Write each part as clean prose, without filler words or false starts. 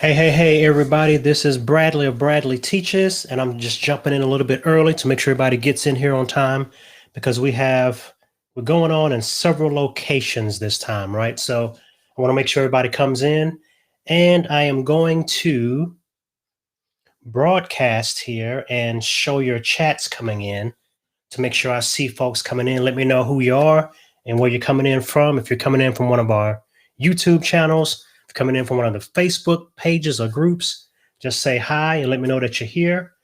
Hey, everybody. This is Bradley of Bradley Teaches, and I'm just jumping in a little bit early to make sure everybody gets in here on time because we're going on in several locations this time, right? So I want to make sure everybody comes in, and I am going to broadcast here and show your chats coming in to make sure I see folks coming in. Let me know who you are and where you're coming in from. If you're coming in from one of our YouTube channels, if you're coming in from one of the Facebook pages or groups, just say hi and let me know that you're here.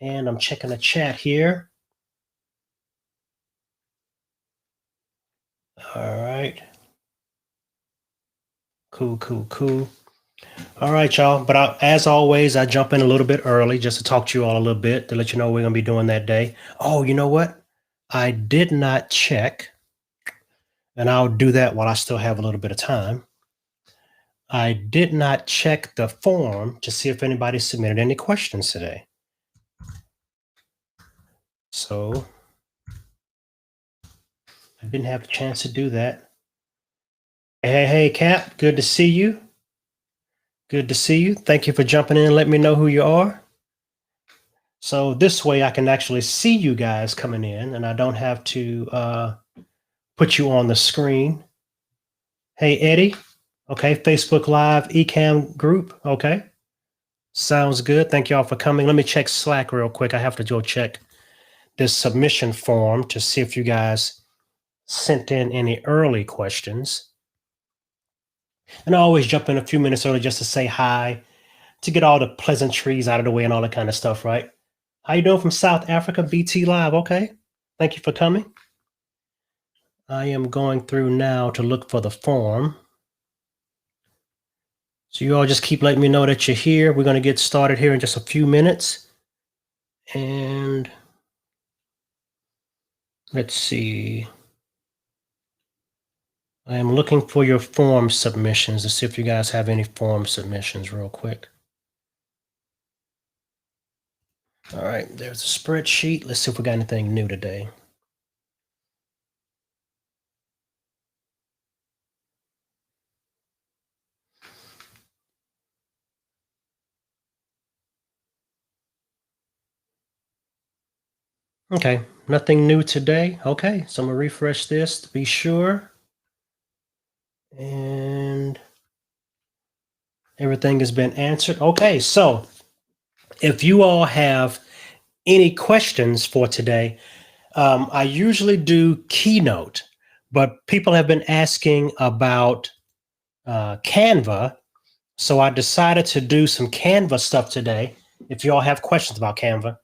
And I'm checking the chat here. All right. Cool. All right, y'all. But as always, I jump in a little bit early just to talk to you all a little bit to let you know what we're going to be doing that day. Oh, you know what? I did not check, and I'll do that while I still have a little bit of time. I did not check the form to see if anybody submitted any questions today. So I didn't have a chance to do that. Hey, Cap, good to see you. Good to see you. Thank you for jumping in and let me know who you are. So this way I can actually see you guys coming in and I don't have to put you on the screen. Hey, Eddie. Okay, Facebook Live eCamm group. Okay. Sounds good. Thank you all for coming. Let me check Slack real quick. I have to go check this submission form to see if you guys sent in any early questions. And I always jump in a few minutes early just to say hi, to get all the pleasantries out of the way and all that kind of stuff, right? How you doing from South Africa, BT Live? Okay. Thank you for coming. I am going through now to look for the form. So you all just keep letting me know that you're here. We're going to get started here in just a few minutes. And let's see. I am looking for your form submissions to see if you guys have any form submissions real quick. All right, there's a spreadsheet. Let's see if we got anything new today. Okay, nothing new today. Okay, so I'm gonna refresh this to be sure. And everything has been answered. Okay, so if you all have any questions for today, I usually do Keynote, but people have been asking about Canva. So I decided to do some Canva stuff today. If you all have questions about Canva,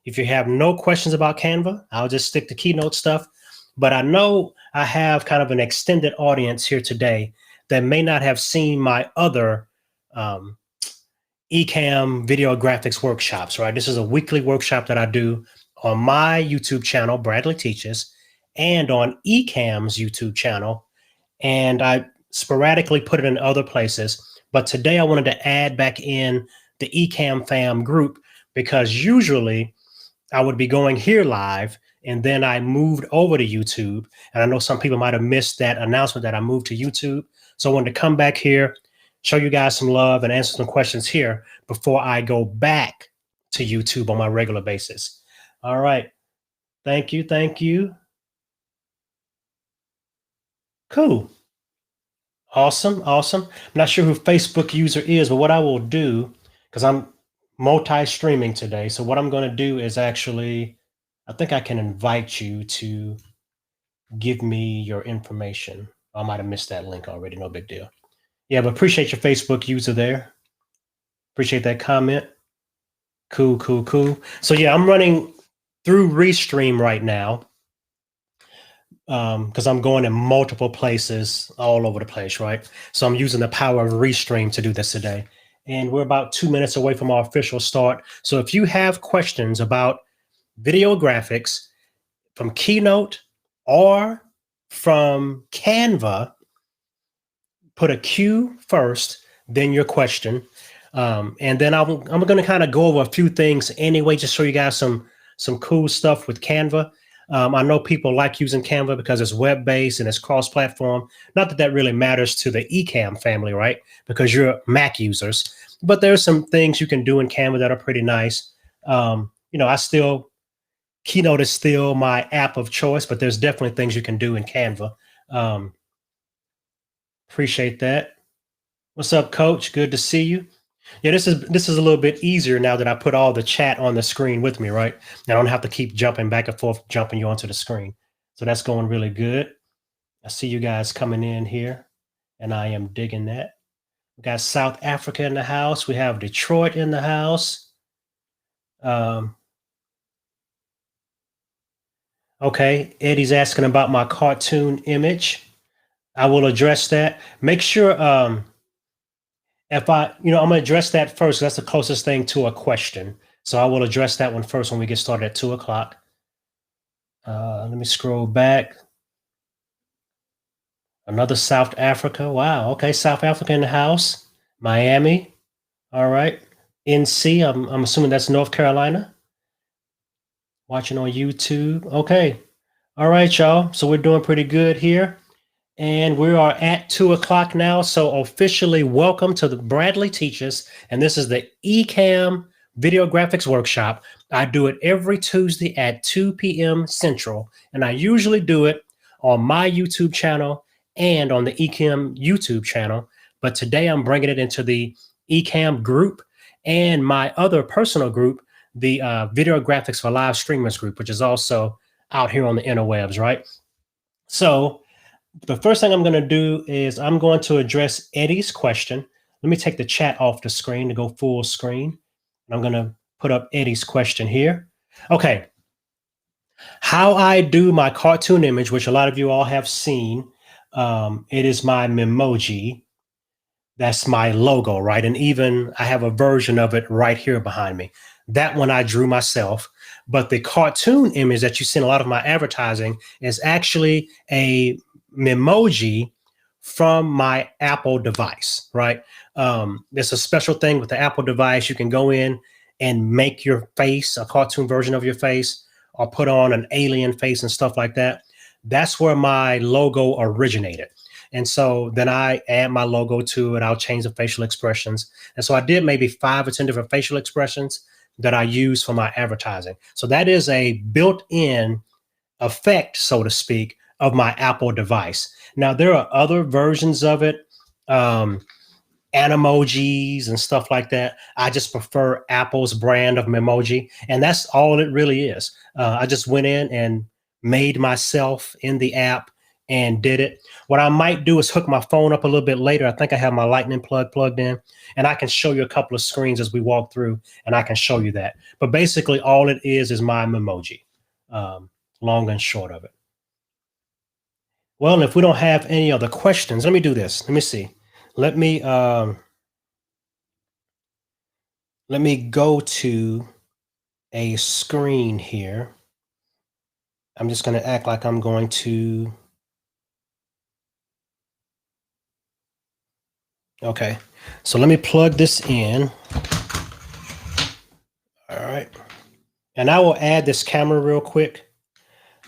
if you have no questions about Canva, I'll just stick to Keynote stuff. But I know I have kind of an extended audience here today that may not have seen my other eCamm video graphics workshops, right? This is a weekly workshop that I do on my YouTube channel, Bradley Teaches, and on eCamm's YouTube channel. And I sporadically put it in other places. But today I wanted to add back in the eCamm fam group because usually I would be going here live and then I moved over to YouTube. And I know some people might have missed that announcement that I moved to YouTube. So I wanted to come back here, show you guys some love and answer some questions here before I go back to YouTube on my regular basis. All right. Thank you. Cool. Awesome. I'm not sure who Facebook user is, but what I will do, because I'm multi-streaming today. So what I'm going to do is actually, I think I can invite you to give me your information. I might have missed that link already. No big deal. Yeah, but appreciate your Facebook user there. Appreciate that comment. Cool. So yeah, I'm running through Restream right now because I'm going in multiple places all over the place, right? So I'm using the power of Restream to do this today. And we're about 2 minutes away from our official start. So if you have questions about video graphics from Keynote or from Canva, put a Q first, then your question. And then I'm going to kind of go over a few things anyway, just show you guys some cool stuff with Canva. I know people like using Canva because it's web-based and it's cross-platform. Not that that really matters to the eCamm family, right? Because you're Mac users. But there's some things you can do in Canva that are pretty nice. Keynote is still my app of choice, but there's definitely things you can do in Canva. Um, Appreciate that. What's up, Coach? Good to see you. Yeah, this is a little bit easier now that I put all the chat on the screen with me, right? I don't have to keep jumping back and forth, jumping you onto the screen. So that's going really good. I see you guys coming in here, and I am digging that. We got South Africa in the house. We have Detroit in the house. Okay, Eddie's asking about my cartoon image. I will address that. Make sure if I'm going to address that first. That's the closest thing to a question. So I will address that one first when we get started at 2:00. Let me scroll back. Another South Africa. Wow. Okay, South Africa in the house. Miami. All right. NC. I'm assuming that's North Carolina. Watching on YouTube. Okay. All right, y'all. So we're doing pretty good here. And we are at 2:00 now. So officially welcome to the Bradley Teaches. And this is the eCamm Video Graphics Workshop. I do it every Tuesday at 2 p.m. Central. And I usually do it on my YouTube channel and on the eCamm YouTube channel. But today I'm bringing it into the eCamm group and my other personal group, the Video Graphics for Live Streamers group, which is also out here on the interwebs, right? So the first thing I'm going to do is I'm going to address Eddie's question. Let me take the chat off the screen to go full screen. I'm going to put up Eddie's question here. Okay. How I do my cartoon image, which a lot of you all have seen, it is my Memoji. That's my logo, right? And even I have a version of it right here behind me. That one I drew myself. But the cartoon image that you see in a lot of my advertising is actually a Memoji from my Apple device, right? There's a special thing with the Apple device. You can go in and make your face, a cartoon version of your face, or put on an alien face and stuff like that. That's where my logo originated. And so then I add my logo to it. I'll change the facial expressions. And so I did maybe 5 or 10 different facial expressions that I use for my advertising. So that is a built-in effect, so to speak, of my Apple device. Now, there are other versions of it, Animojis and stuff like that. I just prefer Apple's brand of Memoji, and that's all it really is. I just went in and made myself in the app and did it. What I might do is hook my phone up a little bit later. I think I have my lightning plug plugged in, and I can show you a couple of screens as we walk through, and I can show you that. But basically, all it is my Memoji, long and short of it. Well, if we don't have any other questions, let me do this. Let me see. Let me go to a screen here. I'm just going to act like I'm going to. Okay, so let me plug this in. All right. And I will add this camera real quick.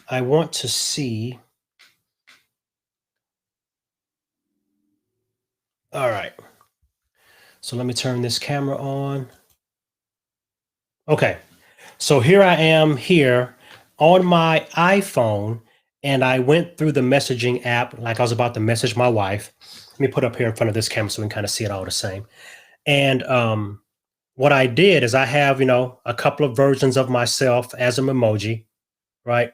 I want to see. All right. So let me turn this camera on. Okay. So here I am here on my iPhone, and I went through the messaging app like I was about to message my wife. Let me put up here in front of this camera so we can kind of see it all the same. And what I did is I have, a couple of versions of myself as a Memoji, right?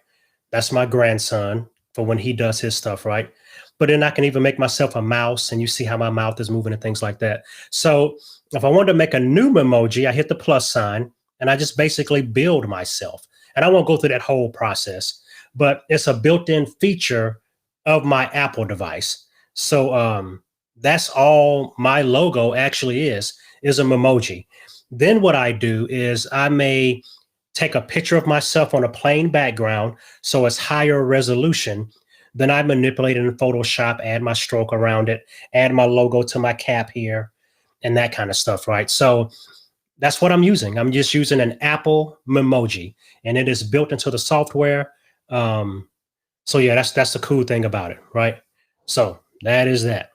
That's my grandson for when he does his stuff, right? But then I can even make myself a mouse, and you see how my mouth is moving and things like that. So if I wanted to make a new Memoji, I hit the plus sign, and I just basically build myself. And I won't go through that whole process, but it's a built-in feature of my Apple device. So that's all my logo actually is a Memoji. Then what I do is I may take a picture of myself on a plain background so it's higher resolution. Then I manipulate it in Photoshop, add my stroke around it, add my logo to my cap here, and that kind of stuff, right? So that's what I'm using. I'm just using an Apple Memoji, and it is built into the software. So yeah, that's the cool thing about it, right? So that is that.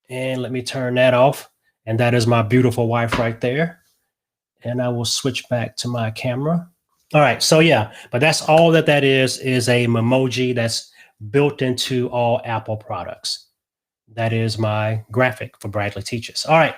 And let me turn that off. And that is my beautiful wife right there. And I will switch back to my camera. All right. So yeah, but that's all that is a Memoji that's built into all Apple products. That is my graphic for Bradley Teaches. All right.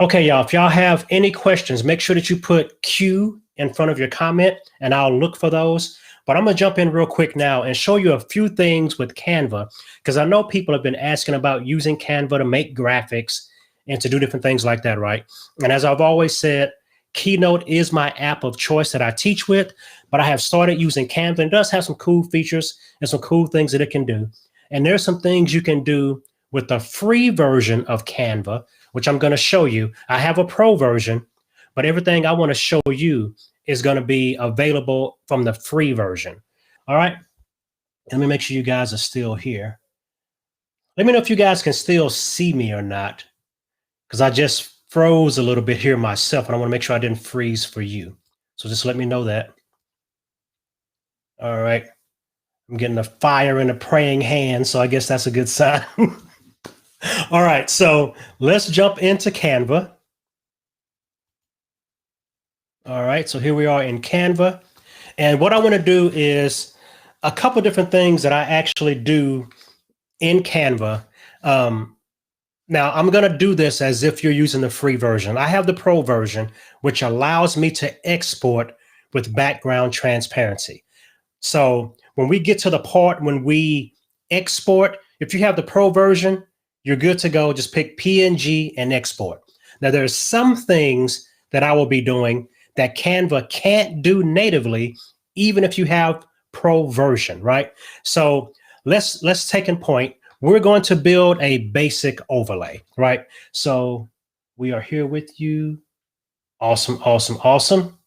Okay, y'all. If y'all have any questions, make sure that you put Q in front of your comment and I'll look for those. But I'm going to jump in real quick now and show you a few things with Canva, because I know people have been asking about using Canva to make graphics and to do different things like that, right? And as I've always said, Keynote is my app of choice that I teach with, but I have started using Canva, and it does have some cool features and some cool things that it can do. And there's some things you can do with the free version of Canva, which I'm going to show you. I have a pro version, but everything I want to show you is going to be available from the free version. All right. Let me make sure you guys are still here. Let me know if you guys can still see me or not, because I just froze a little bit here myself, and I want to make sure I didn't freeze for you. So just let me know that. All right. I'm getting the fire and the praying hand, so I guess that's a good sign. All right. So let's jump into Canva. All right, so here we are in Canva. And what I want to do is a couple different things that I actually do in Canva. Now, I'm going to do this as if you're using the free version. I have the pro version, which allows me to export with background transparency. So when we get to the part when we export, if you have the pro version, you're good to go. Just pick PNG and export. Now, there's some things that I will be doing that Canva can't do natively, even if you have pro version, right? So let's take in point. We're going to build a basic overlay, right? So we are here with you. Awesome, awesome, awesome.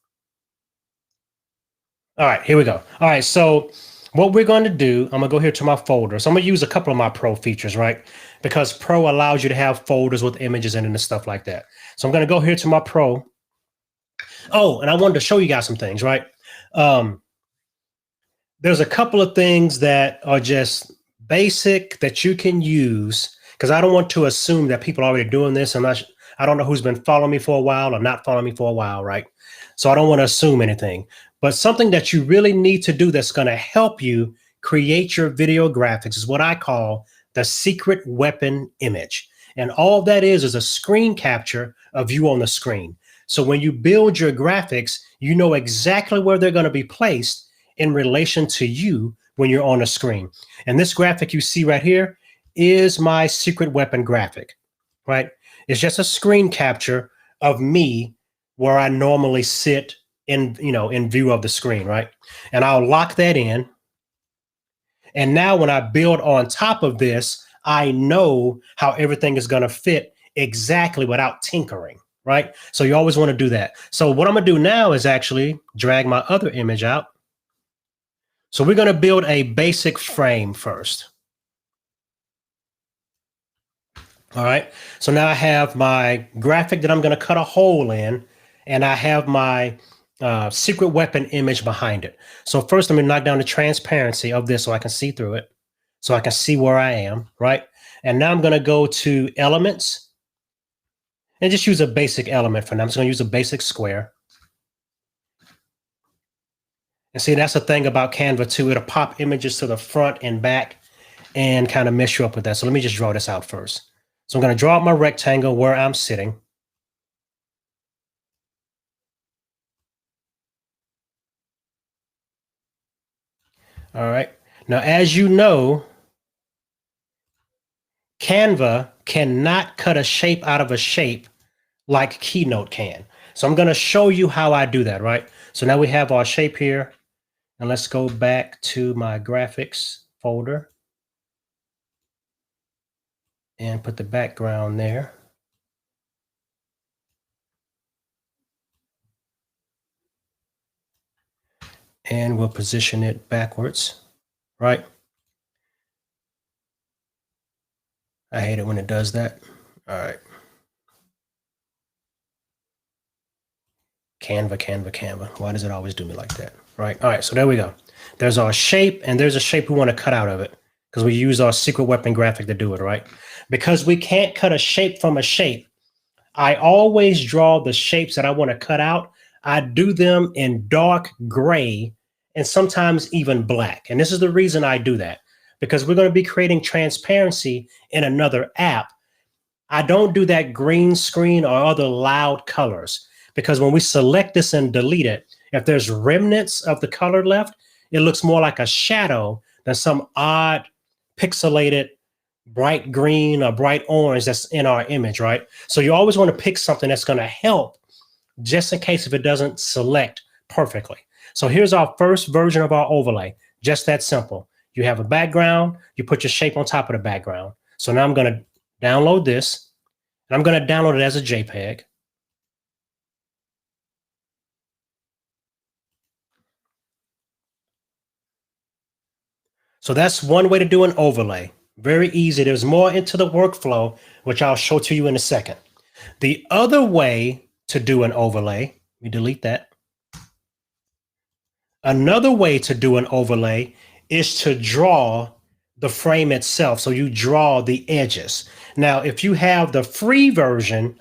All right, here we go. All right, so what we're going to do, I'm gonna go here to my folder. So I'm gonna use a couple of my pro features, right? Because pro allows you to have folders with images in it and stuff like that. So I'm gonna go here to my pro. Oh, and I wanted to show you guys some things, right? There's a couple of things that are just basic that you can use, because I don't want to assume that people are already doing this. I don't know who's been following me for a while or not following me for a while, right? So I don't want to assume anything. But something that you really need to do that's going to help you create your video graphics is what I call the secret weapon image. And all that is a screen capture of you on the screen. So when you build your graphics, you know exactly where they're going to be placed in relation to you when you're on a screen. And this graphic you see right here is my secret weapon graphic, right? It's just a screen capture of me where I normally sit in view of the screen, right? And I'll lock that in. And now when I build on top of this, I know how everything is going to fit exactly without tinkering, right? So you always want to do that. So what I'm going to do now is actually drag my other image out. So we're going to build a basic frame first. All right. So now I have my graphic that I'm going to cut a hole in, and I have my secret weapon image behind it. So first, I'm going to knock down the transparency of this so I can see through it, so I can see where I am, right? And now I'm going to go to elements and just use a basic element for now. I'm just going to use a basic square. And see, that's the thing about Canva too. It'll pop images to the front and back and kind of mess you up with that. So let me just draw this out first. So I'm going to draw out my rectangle where I'm sitting. All right. Now, as you know, Canva cannot cut a shape out of a shape like Keynote can. So I'm going to show you how I do that, right? So now we have our shape here. And let's go back to my graphics folder and put the background there. And we'll position it backwards, right? I hate it when it does that. All right. Canva, Canva, Canva. Why does it always do me like that? right? All right, so there we go. There's our shape, and there's a shape we want to cut out of it because we use our secret weapon graphic to do it, right? Because we can't cut a shape from a shape, I always draw the shapes that I want to cut out. I do them in dark gray and sometimes even black. And this is the reason I do that, because we're going to be creating transparency in another app. I don't do that green screen or other loud colors, because when we select this and delete it, if there's remnants of the color left, it looks more like a shadow than some odd pixelated bright green or bright orange that's in our image, right? So you always want to pick something that's going to help just in case if it doesn't select perfectly. So here's our first version of our overlay. Just that simple. You have a background, you put your shape on top of the background. So now I'm going to download this, and I'm going to download it as a JPEG. So that's one way to do an overlay. Very easy. There's more into the workflow, which I'll show to you in a second. The other way to do an overlay, let me delete that. Another way to do an overlay is to draw the frame itself. So you draw the edges. Now, if you have the free version,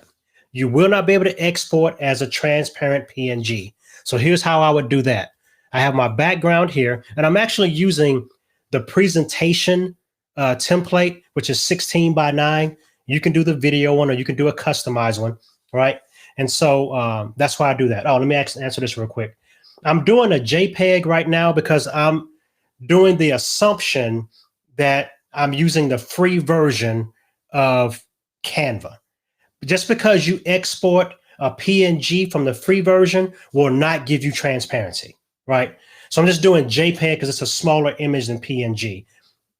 you will not be able to export as a transparent PNG. So here's how I would do that. I have my background here, and I'm actually using the presentation template, which is 16 by 9. You can do the video one, or you can do a customized one, right? And so that's why I do that. Oh, let me answer this real quick. I'm doing a JPEG right now because I'm doing the assumption that I'm using the free version of Canva. Just because you export a PNG from the free version will not give you transparency, right? So I'm just doing JPEG because it's a smaller image than PNG.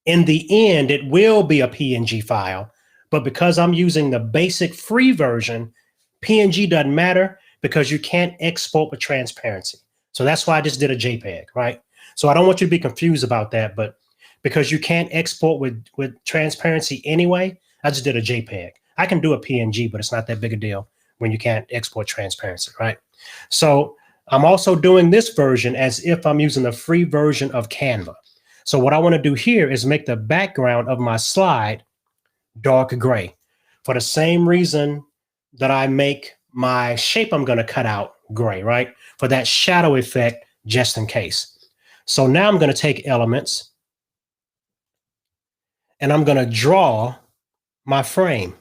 In the end, it will be a PNG file, but because I'm using the basic free version, PNG doesn't matter because you can't export with transparency. So that's why I just did a JPEG, right? So I don't want you to be confused about that, but because you can't export with transparency anyway, I just did a JPEG. I can do a PNG, but it's not that big a deal when you can't export transparency, right? So I'm also doing this version as if I'm using the free version of Canva. So what I want to do here is make the background of my slide dark gray for the same reason that I make my shape I'm going to cut out gray, right? For that shadow effect, just in case. So now I'm going to take elements and I'm going to draw my frame.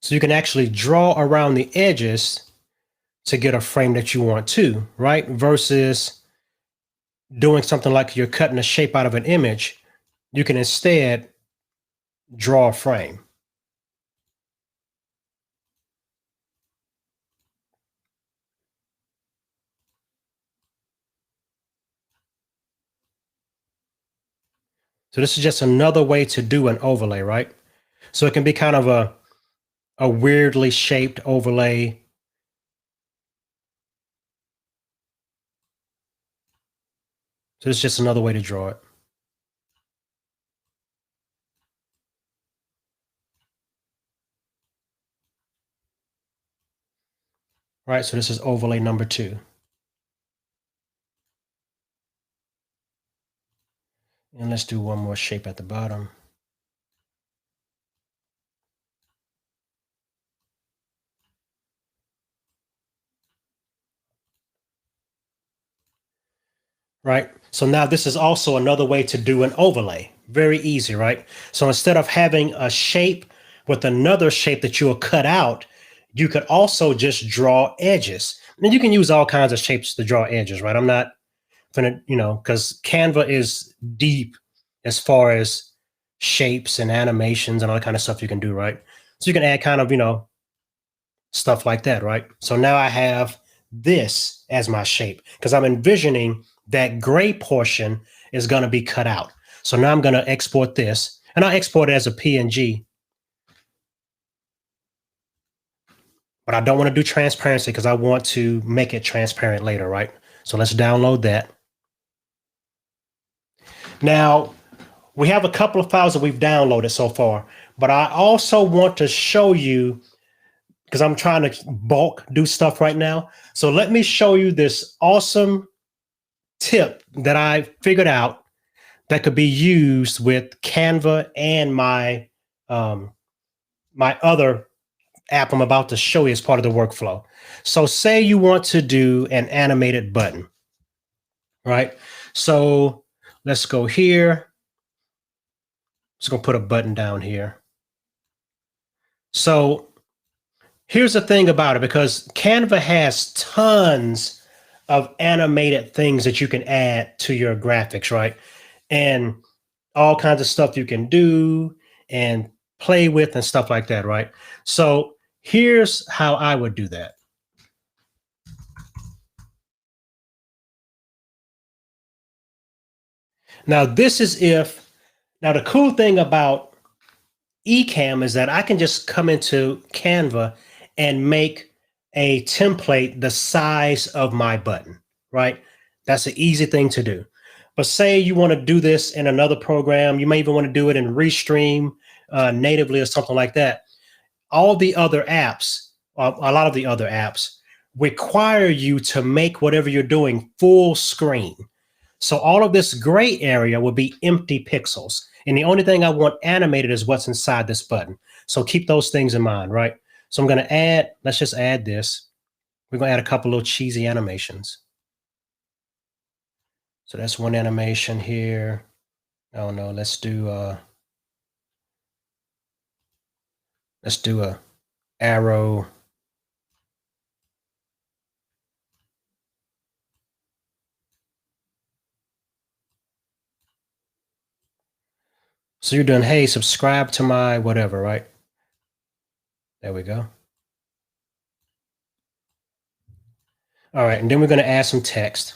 So you can actually draw around the edges to get a frame that you want to, right? Versus doing something like you're cutting a shape out of an image, you can instead draw a frame. So this is just another way to do an overlay, right? So it can be kind of a weirdly shaped overlay. So it's just another way to draw it. Right, so this is overlay number 2. And let's do one more shape at the bottom. Right, so now this is also another way to do an overlay. Very easy, right? So instead of having a shape with another shape that you'll cut out, you could also just draw edges. And you can use all kinds of shapes to draw edges, right? I'm not gonna, because Canva is deep as far as shapes and animations and all that kind of stuff you can do, right? So you can add kind of, stuff like that, right? So now I have this as my shape because I'm envisioning that gray portion is going to be cut out. So now I'm going to export this, and I'll export it as a PNG. But I don't want to do transparency because I want to make it transparent later, right? So let's download that. Now, we have a couple of files that we've downloaded so far, but I also want to show you, because I'm trying to bulk do stuff right now. So let me show you this awesome tip that I figured out that could be used with Canva and my my other app I'm about to show you as part of the workflow. So say you want to do an animated button, right? So let's go here. Just gonna put a button down here. So here's the thing about it, because Canva has tons of animated things that you can add to your graphics, right? And all kinds of stuff you can do and play with and stuff like that, right? So here's how I would do that. Now, now the cool thing about eCamm is that I can just come into Canva and make a template the size of my button, right? That's an easy thing to do. But say you want to do this in another program, you may even want to do it in Restream natively or something like that. All the other apps, a lot of the other apps, require you to make whatever you're doing full screen. So all of this gray area will be empty pixels. And the only thing I want animated is what's inside this button. So keep those things in mind, right? So I'm going to add, let's just add this. We're going to add a couple little cheesy animations. So that's one animation here. Oh no, let's do a arrow. So you're doing, hey, subscribe to my whatever, right? There we go. All right, and then we're going to add some text.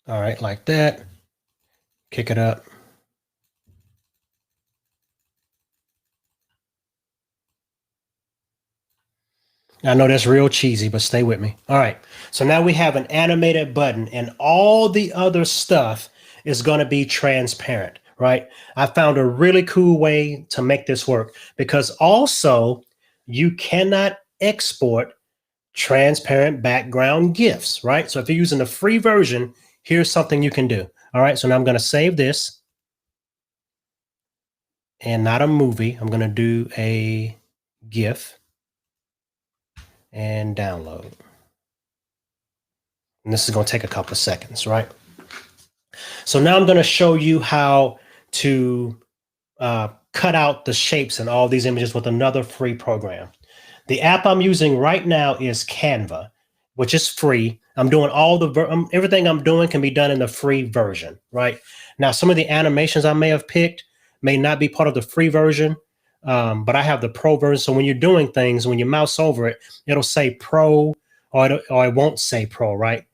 All right, like that. Kick it up. I know that's real cheesy, but stay with me. All right. So now we have an animated button, and all the other stuff is going to be transparent, right? I found a really cool way to make this work, because also you cannot export transparent background GIFs, right? So if you're using the free version, here's something you can do. All right. So now I'm going to save this, and not a movie. I'm going to do a GIF and download. And this is going to take a couple of seconds, right? So now I'm going to show you how to cut out the shapes in all these images with another free program. The app I'm using right now is Canva, which is free. I'm doing everything I'm doing can be done in the free version, right? Now, some of the animations I may have picked may not be part of the free version, but I have the pro version. So when you're doing things, when you mouse over it, it'll say pro, or it won't say pro, right?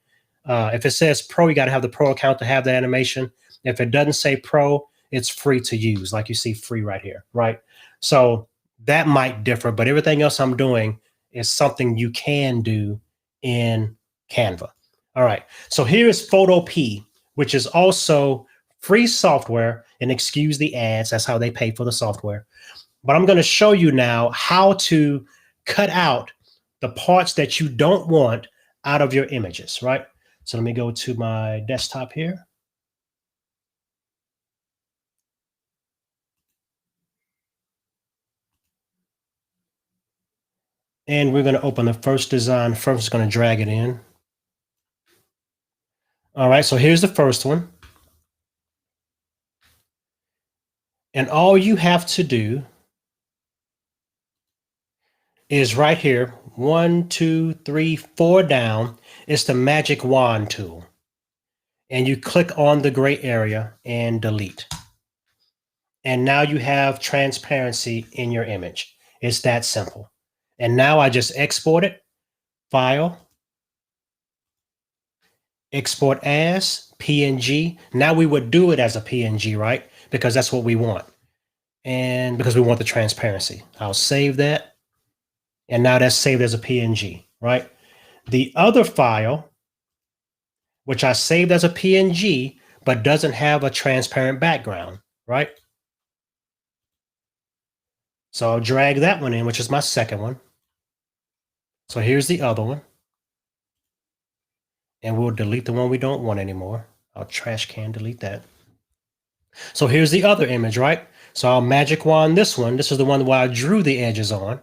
If it says pro, you got to have the pro account to have the animation. If it doesn't say pro, it's free to use, like you see free right here, right? So that might differ, but everything else I'm doing is something you can do in Canva. All right, so here is Photopea, which is also free software, and excuse the ads, that's how they pay for the software. But I'm going to show you now how to cut out the parts that you don't want out of your images, right? So let me go to my desktop here. And we're going to open the first design first. Going to drag it in. All right, so here's the first one. And all you have to do is right here, 1, 2, 3, 4 down, is the magic wand tool. And you click on the gray area and delete. And now you have transparency in your image. It's that simple. And now I just export it, file, export as PNG. Now we would do it as a PNG, right? Because that's what we want. And because we want the transparency. I'll save that. And now that's saved as a PNG, right? The other file, which I saved as a PNG, but doesn't have a transparent background, right? So I'll drag that one in, which is my second one. So here's the other one. And we'll delete the one we don't want anymore. I'll trash can delete that. So here's the other image, right? So I'll magic wand this one. This is the one where I drew the edges on.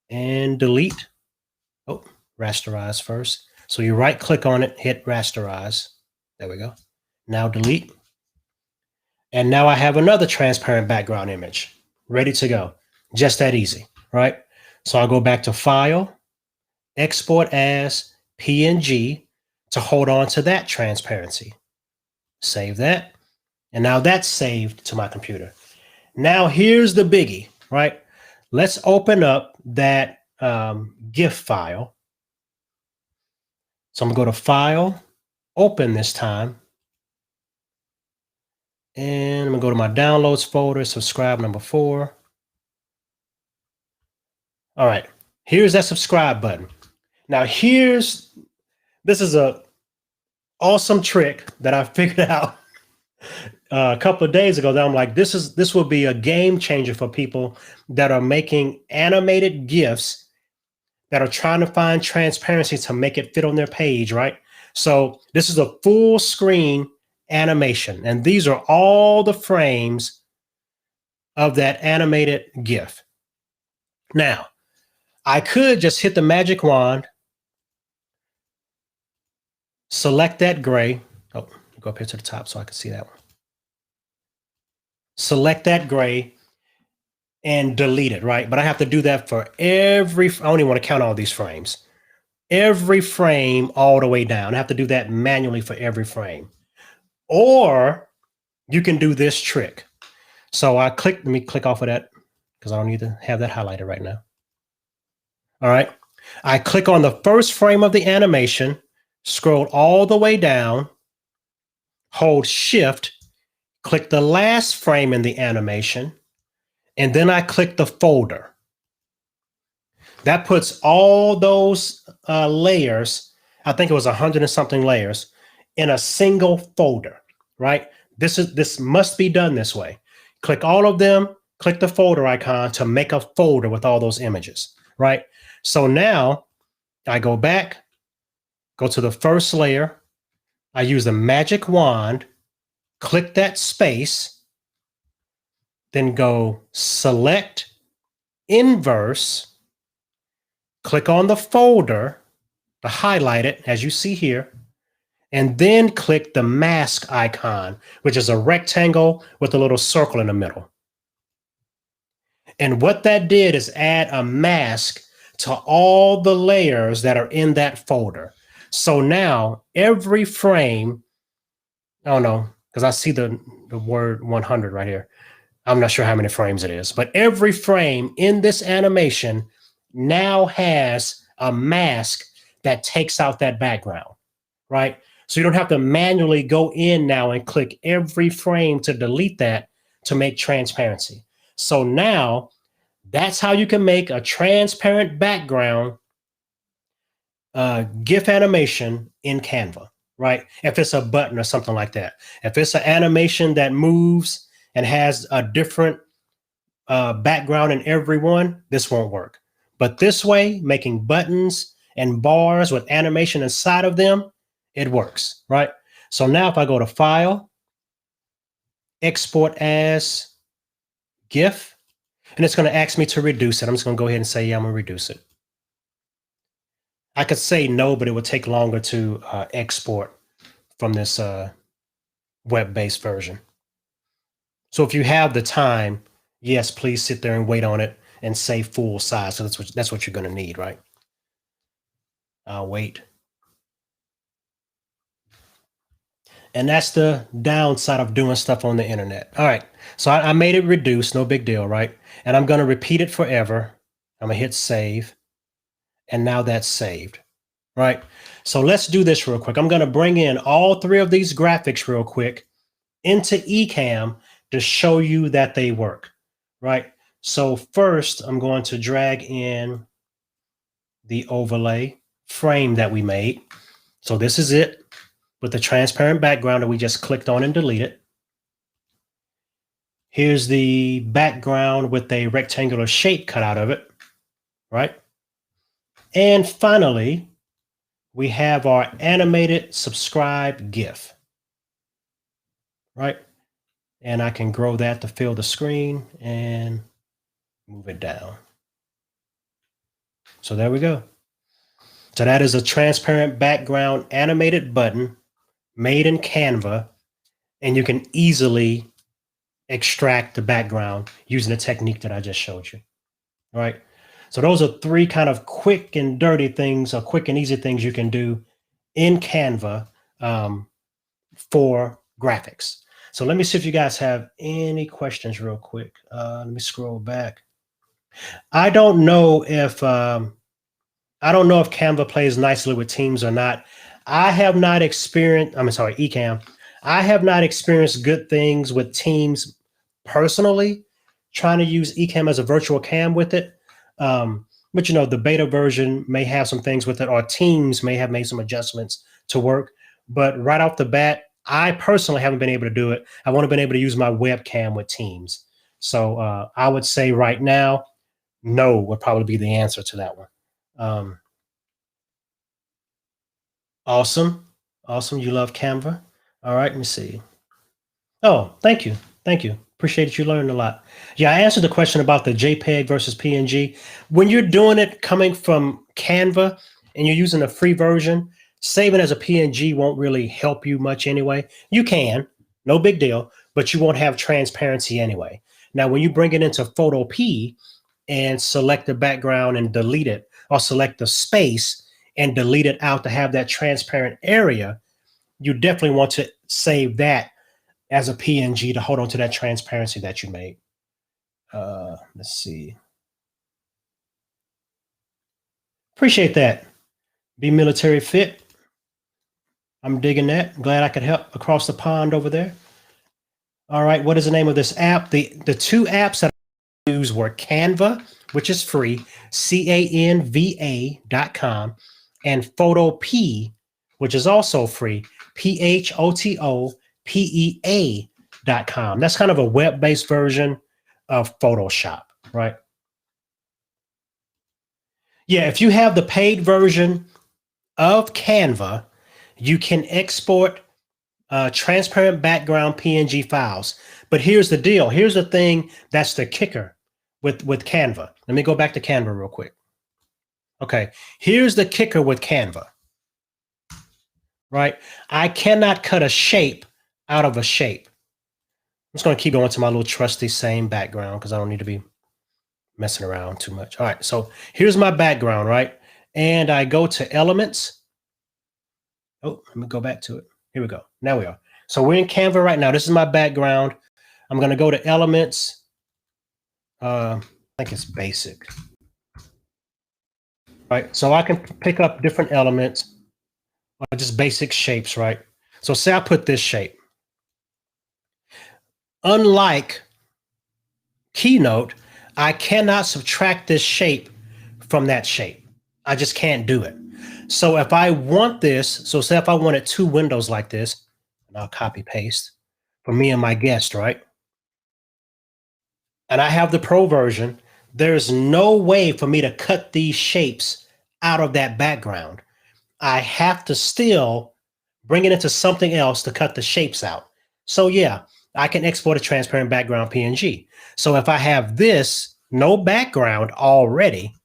And delete. Oh, rasterize first. So you right click on it, hit rasterize. There we go. Now delete. And now I have another transparent background image ready to go. Just that easy, right? So I'll go back to File, Export as PNG to hold on to that transparency. Save that. And now that's saved to my computer. Now here's the biggie, right? Let's open up that GIF file. So I'm gonna go to File, Open this time. And I'm gonna go to my Downloads folder, subscribe number 4. All right, here's that subscribe button. Now this is a awesome trick that I figured out a couple of days ago that I'm like, this will be a game changer for people that are making animated GIFs that are trying to find transparency to make it fit on their page, right? So this is a full screen animation, and these are all the frames of that animated GIF. Now, I could just hit the magic wand, select that gray. Oh, go up here to the top so I can see that one. Select that gray and delete it, right? But I have to do that for I don't even want to count all these frames. Every frame all the way down. I have to do that manually for every frame. Or you can do this trick. So let me click off of that because I don't need to have that highlighted right now. All right. I click on the first frame of the animation, scroll all the way down, hold Shift, click the last frame in the animation, and then I click the folder. That puts all those layers, I think it was 100 and something layers, in a single folder, right? This must be done this way. Click all of them, click the folder icon to make a folder with all those images, right? So now I go back, go to the first layer. I use the magic wand, click that space, then go select inverse, click on the folder to highlight it as you see here, and then click the mask icon, which is a rectangle with a little circle in the middle. And what that did is add a mask to all the layers that are in that folder. So now every frame, I don't know, because I see the word 100 right here. I'm not sure how many frames it is, but every frame in this animation now has a mask that takes out that background, right? So you don't have to manually go in now and click every frame to delete that to make transparency. So now that's how you can make a transparent background GIF animation in Canva, right? If it's a button or something like that. If it's an animation that moves and has a different background in every one, this won't work. But this way, making buttons and bars with animation inside of them, it works, right? So now if I go to File, Export as GIF, and it's going to ask me to reduce it. I'm just going to go ahead and say, yeah, I'm going to reduce it. I could say no, but it would take longer to export from this web-based version. So if you have the time, yes, please sit there and wait on it and say full size. So that's what you're going to need, right? I'll wait. And that's the downside of doing stuff on the internet. All right, so I made it reduce, no big deal, right? And I'm going to repeat it forever. I'm going to hit save. And now that's saved. right? So let's do this real quick. I'm going to bring in all three of these graphics real quick into eCamm to show you that they work, right? So first, I'm going to drag in the overlay frame that we made. So this is it with the transparent background that we just clicked on and deleted. Here's the background with a rectangular shape cut out of it, right? And finally, we have our animated subscribe GIF, right? And I can grow that to fill the screen and move it down. So there we go. So that is a transparent background animated button made in Canva, and you can easily extract the background using the technique that I just showed you. All right. So those are three kind of quick and dirty things, or quick and easy things you can do in Canva for graphics. So let me see if you guys have any questions real quick. Let me scroll back. I don't know if Canva plays nicely with Teams or not. I have not experienced, eCamm. I have not experienced good things with Teams personally, trying to use eCamm as a virtual cam with it. But the beta version may have some things with it, or Teams may have made some adjustments to work. But right off the bat, I personally haven't been able to do it. I've only been able to use my webcam with Teams. So I would say right now, no would probably be the answer to that one. Awesome. Awesome. You love Canva. All right. Let me see. Oh, thank you. Thank you. Appreciate it. You learned a lot. Yeah, I answered the question about the JPEG versus PNG. When you're doing it coming from Canva and you're using a free version, saving as a PNG won't really help you much anyway. You can, no big deal, but you won't have transparency anyway. Now, when you bring it into Photopea and select the background and delete it, or select the space and delete it out to have that transparent area, you definitely want to save that as a PNG to hold on to that transparency that you made. Let's see. Appreciate that. Be military fit. I'm digging that. Glad I could help across the pond over there. All right. What is the name of this app? The two apps that I use were Canva, which is free, canva.com, and Photopea, which is also free, Photopea.com. That's kind of a web-based version of Photoshop, right? Yeah, if you have the paid version of Canva, you can export transparent background PNG files. But here's the deal. Here's the thing that's the kicker with Canva. Let me go back to Canva real quick. Okay, here's the kicker with Canva, right? I cannot cut a shape out of a shape. I'm just going to keep going to my little trusty same background because I don't need to be messing around too much. All right, so here's my background, right? And I go to elements. Oh, let me go back to it. Here we go. Now we are. So we're in Canva right now. This is my background. I'm going to go to elements. I think it's basic. Right, so I can pick up different elements, or just basic shapes, right? So say I put this shape. Unlike Keynote, I cannot subtract this shape from that shape. I just can't do it. So if I want this, so say if I wanted two windows like this, and I'll copy paste for me and my guest, right? And I have the pro version, there's no way for me to cut these shapes out of that background. I have to still bring it into something else to cut the shapes out. So yeah, I can export a transparent background PNG. So if I have this, no background already,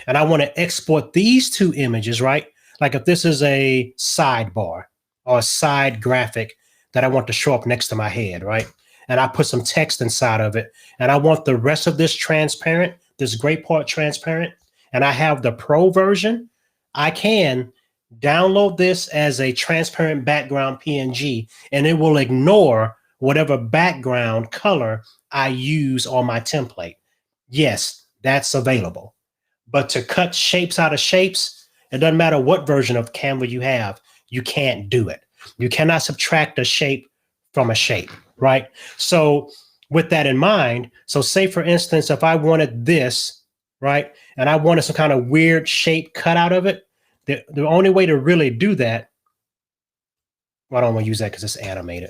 and I want to export these two images, right? Like if this is a sidebar or a side graphic that I want to show up next to my head, right? And I put some text inside of it, and I want the rest of this transparent, this gray part transparent, and I have the pro version, I can download this as a transparent background PNG, and it will ignore whatever background color I use on my template. Yes, that's available. But to cut shapes out of shapes, It doesn't matter what version of Canva you have, you can't do it. You cannot subtract a shape from a shape, right? So with that in mind, so say for instance, if I wanted this, right, and I wanted some kind of weird shape cut out of it, the only way to really do that, well, I don't want to use that because it's animated.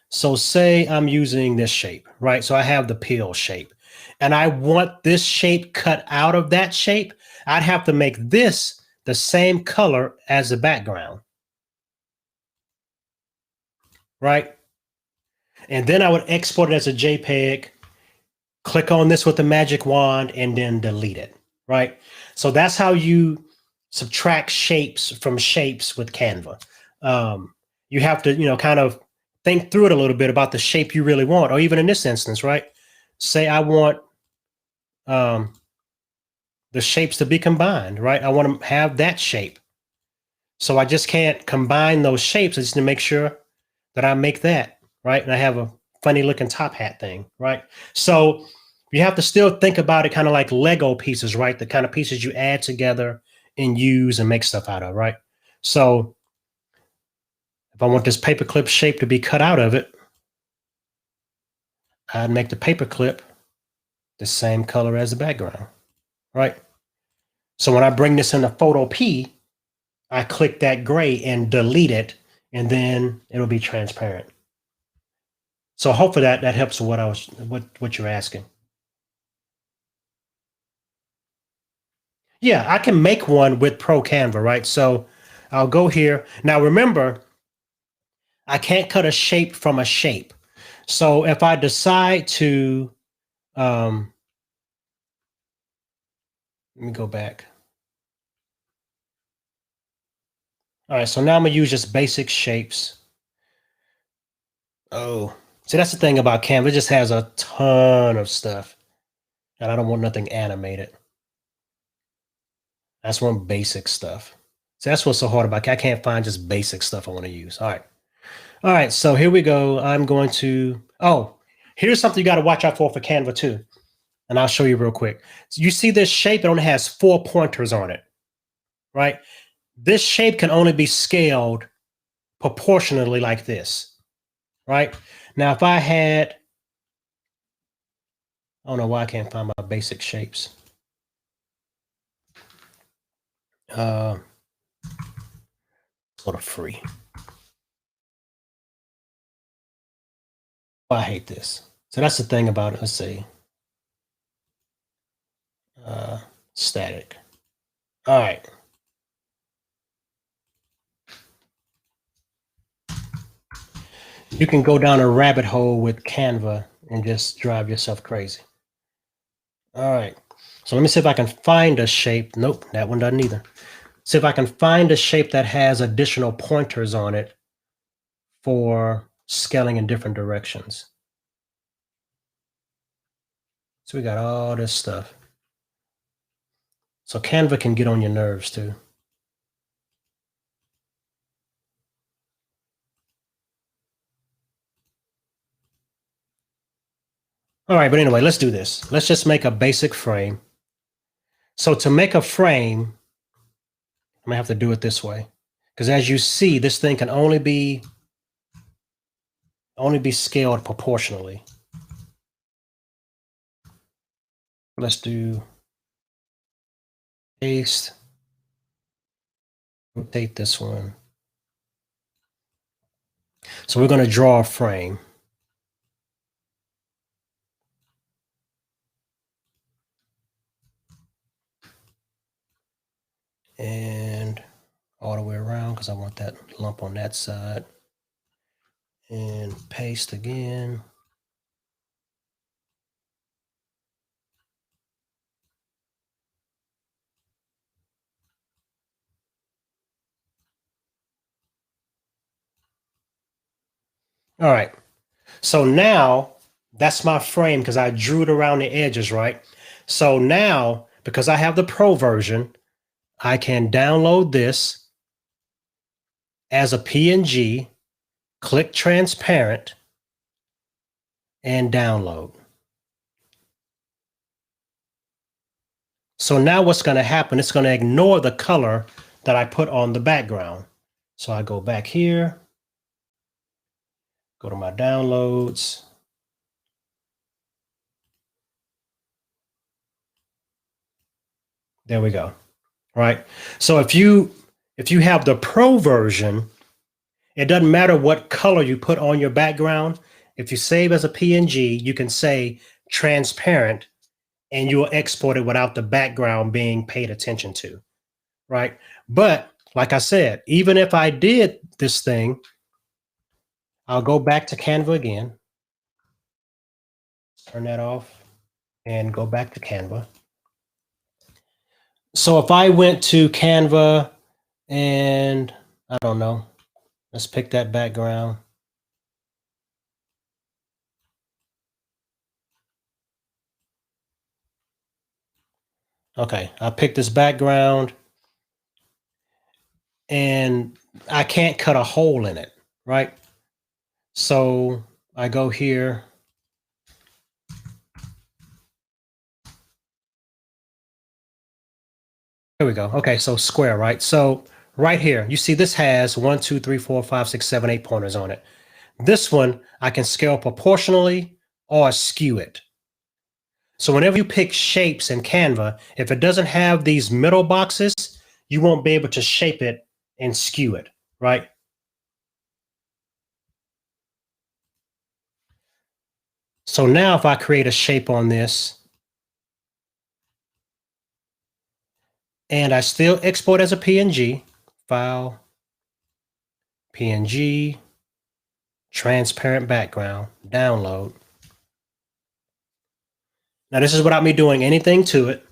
So say I'm using this shape, right? So I have the pill shape and I want this shape cut out of that shape. I'd have to make this the same color as the background, right? And then I would export it as a JPEG, click on this with the magic wand, and then delete it, right? So that's how you subtract shapes from shapes with Canva. You have to, kind of think through it a little bit about the shape you really want, or even in this instance, right? Say I want the shapes to be combined, right? I want to have that shape. So I just can't combine those shapes. I just need to make sure that I make that, right? And I have a funny looking top hat thing, right? So you have to still think about it kind of like Lego pieces, right? The kind of pieces you add together and use and make stuff out of, right? So if I want this paperclip shape to be cut out of it, I'd make the paperclip the same color as the background, right? So when I bring this into Photopea, I click that gray and delete it, and then it'll be transparent. So hopefully that helps with what you're asking. Yeah, I can make one with Pro Canva, right? So I'll go here. Now remember, I can't cut a shape from a shape. So if I decide to, let me go back. All right, so now I'm gonna use just basic shapes. Oh, see, that's the thing about Canva. It just has a ton of stuff, and I don't want nothing animated. That's one basic stuff. So that's what's so hard about it. I can't find just basic stuff I want to use. All right. All right, so here we go. I'm going to, here's something you got to watch out for Canva too. And I'll show you real quick. So you see this shape, it only has 4 pointers on it, right? This shape can only be scaled proportionally like this, right? Now, if I had, I don't know why I can't find my basic shapes. Go to free. I hate this. So that's the thing about it. Let's see. Static. All right. You can go down a rabbit hole with Canva and just drive yourself crazy. All right. So let me see if I can find a shape. Nope, that one doesn't either. See if I can find a shape that has additional pointers on it for scaling in different directions. So we got all this stuff. So Canva can get on your nerves too. All right, but anyway, let's do this. Let's just make a basic frame. So to make a frame, I'm gonna have to do it this way. Because as you see, this thing can only be scaled proportionally. Let's do paste, rotate this one. So we're going to draw a frame. And all the way around because I want that lump on that side. And paste again. All right. So now that's my frame because I drew it around the edges, right? So now, because I have the Pro version, I can download this as a PNG, click transparent, and download. So now what's going to happen, it's going to ignore the color that I put on the background. So I go back here, go to my downloads. There we go. Right. So if you have the pro version, it doesn't matter what color you put on your background. If you save as a PNG, you can say transparent and you will export it without the background being paid attention to. Right. But like I said, even if I did this thing, I'll go back to Canva again, turn that off and go back to Canva. So if I went to Canva and I don't know, let's pick that background. Okay, I picked this background and I can't cut a hole in it, right? So I go here. Here we go. Okay, so square, right? So right here, you see this has 1, 2, 3, 4, 5, 6, 7, 8 pointers on it. This one, I can scale proportionally or skew it. So whenever you pick shapes in Canva, if it doesn't have these middle boxes, you won't be able to shape it and skew it, right? So now if I create a shape on this and I still export as a PNG, file, PNG, transparent background, download. Now this is without me doing anything to it.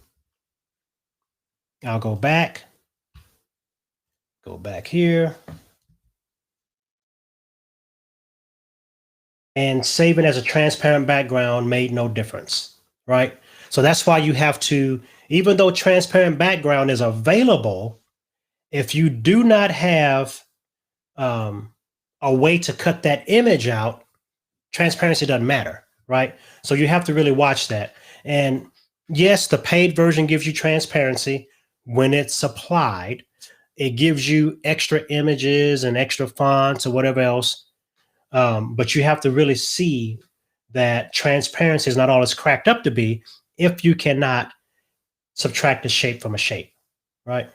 I'll go back here, and saving as a transparent background made no difference, right? So that's why you have to, even though transparent background is available, if you do not have a way to cut that image out, transparency doesn't matter, right? So you have to really watch that. And yes, the paid version gives you transparency when it's applied. It gives you extra images and extra fonts or whatever else. But you have to really see that transparency is not all it's cracked up to be if you cannot subtract a shape from a shape, right?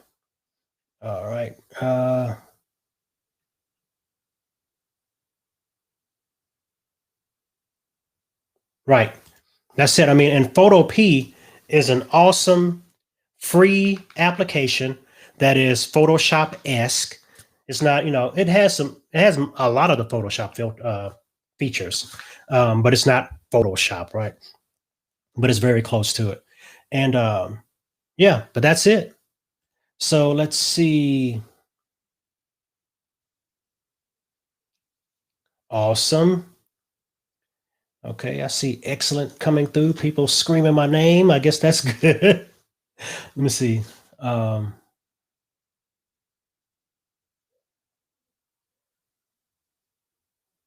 All right. Right. That's it. I mean, and Photopea is an awesome free application that is Photoshop-esque. It's not, it has a lot of the Photoshop features, but it's not Photoshop, right? But it's very close to it. And yeah, but that's it. So let's see. Awesome. Okay, I see excellent coming through. People screaming my name. I guess that's good. Let me see. Oh,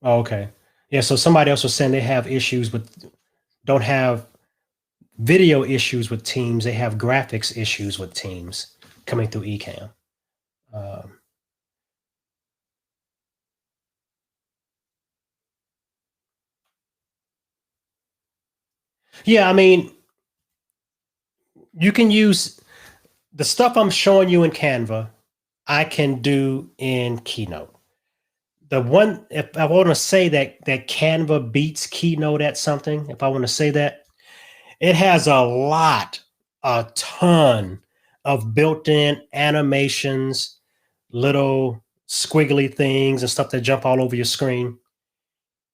okay. Yeah, so somebody else was saying they have issues with, don't have video issues with Teams. They have graphics issues with Teams coming through eCamm. Yeah, I mean, you can use the stuff I'm showing you in Canva, I can do in Keynote. The one, if I want to say that Canva beats Keynote at something, if I want to say that, it has a ton of built-in animations, little squiggly things and stuff that jump all over your screen.